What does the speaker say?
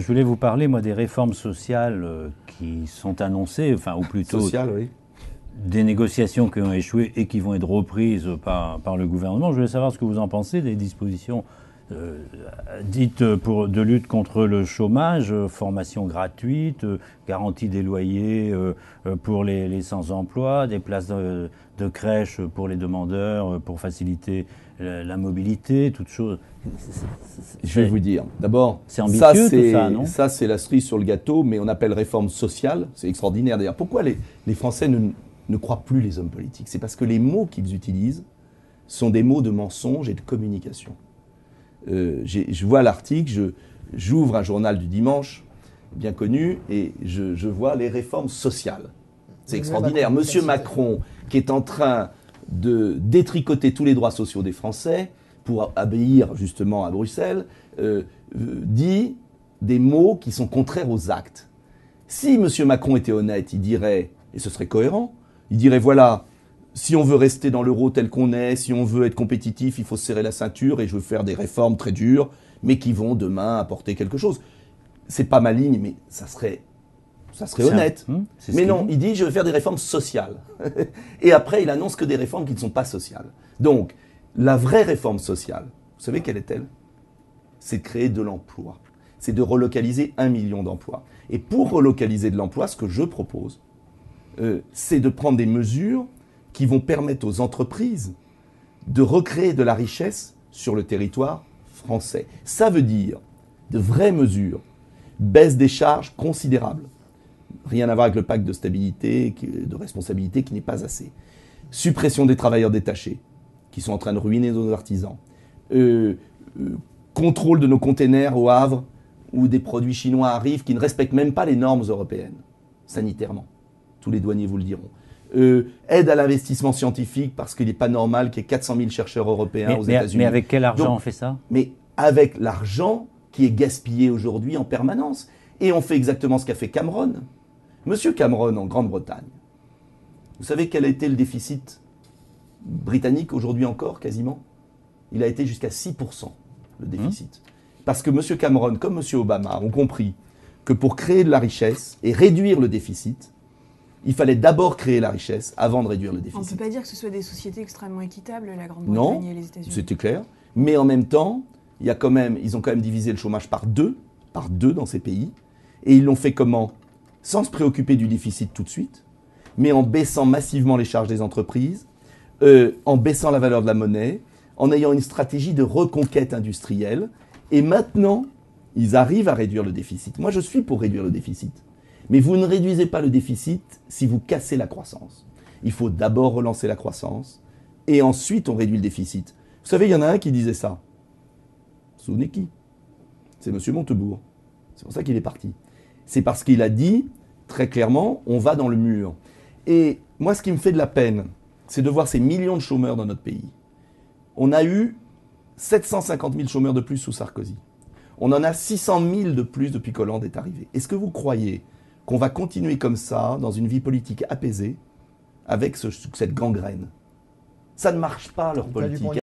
voulais vous parler, moi, des réformes sociales qui sont annoncées, enfin, ou plutôt Sociales, oui. des négociations qui ont échoué et qui vont être reprises par le gouvernement. Je voulais savoir ce que vous en pensez des dispositions dites de lutte contre le chômage, formation gratuite, garantie des loyers pour les sans-emploi, des places de crèche pour les demandeurs, pour faciliter la mobilité, toutes choses. Je vais vous dire. D'abord, c'est ambitieux tout ça, non? Ça, c'est la cerise sur le gâteau, mais on appelle réforme sociale. C'est extraordinaire d'ailleurs. Pourquoi les Français ne croient plus les hommes politiques? C'est parce que les mots qu'ils utilisent sont des mots de mensonge et de communication. Je vois l'article, j'ouvre un journal du dimanche, bien connu, et je vois les réformes sociales. C'est extraordinaire. Monsieur Macron, qui est en train de détricoter tous les droits sociaux des Français pour obéir justement à Bruxelles, dit des mots qui sont contraires aux actes. Si monsieur Macron était honnête, il dirait, et ce serait cohérent, il dirait voilà, si on veut rester dans l'euro tel qu'on est, si on veut être compétitif, il faut se serrer la ceinture et je veux faire des réformes très dures, mais qui vont demain apporter quelque chose. C'est pas ma ligne, mais ça serait honnête. Mais non, il dit je veux faire des réformes sociales. Et après, il annonce que des réformes qui ne sont pas sociales. Donc, la vraie réforme sociale, vous savez quelle est-elle? C'est de créer de l'emploi. C'est de relocaliser 1 million d'emplois. Et pour relocaliser de l'emploi, ce que je propose, c'est de prendre des mesures qui vont permettre aux entreprises de recréer de la richesse sur le territoire français. Ça veut dire de vraies mesures, baisse des charges considérables. Rien à voir avec le pacte de stabilité, de responsabilité qui n'est pas assez. Suppression des travailleurs détachés, qui sont en train de ruiner nos artisans. Contrôle de nos containers au Havre, où des produits chinois arrivent qui ne respectent même pas les normes européennes, sanitairement. Tous les douaniers vous le diront. Aide à l'investissement scientifique, parce qu'il n'est pas normal qu'il y ait 400 000 chercheurs européens aux États-Unis. Mais avec quel argent on fait ça? Mais avec l'argent qui est gaspillé aujourd'hui en permanence. Et on fait exactement ce qu'a fait Cameron. Monsieur Cameron, en Grande-Bretagne, vous savez quel a été le déficit britannique aujourd'hui encore, quasiment? Il a été jusqu'à 6%, le déficit. Parce que monsieur Cameron, comme monsieur Obama, ont compris que pour créer de la richesse et réduire le déficit, il fallait d'abord créer la richesse avant de réduire le déficit. On ne peut pas dire que ce soit des sociétés extrêmement équitables, la Grande-Bretagne et les États-Unis. Non, c'était clair. Mais en même temps, ils ont quand même divisé le chômage par deux dans ces pays. Et ils l'ont fait comment? Sans se préoccuper du déficit tout de suite, mais en baissant massivement les charges des entreprises, en baissant la valeur de la monnaie, en ayant une stratégie de reconquête industrielle. Et maintenant, ils arrivent à réduire le déficit. Moi, je suis pour réduire le déficit. Mais vous ne réduisez pas le déficit si vous cassez la croissance. Il faut d'abord relancer la croissance et ensuite on réduit le déficit. Vous savez, il y en a un qui disait ça. Vous vous souvenez qui? C'est M. Montebourg. C'est pour ça qu'il est parti. C'est parce qu'il a dit très clairement, on va dans le mur. Et moi, ce qui me fait de la peine, c'est de voir ces millions de chômeurs dans notre pays. On a eu 750 000 chômeurs de plus sous Sarkozy. On en a 600 000 de plus depuis qu'Hollande est arrivé. Est-ce que vous croyez qu'on va continuer comme ça, dans une vie politique apaisée, avec cette gangrène? Ça ne marche pas, leur politique.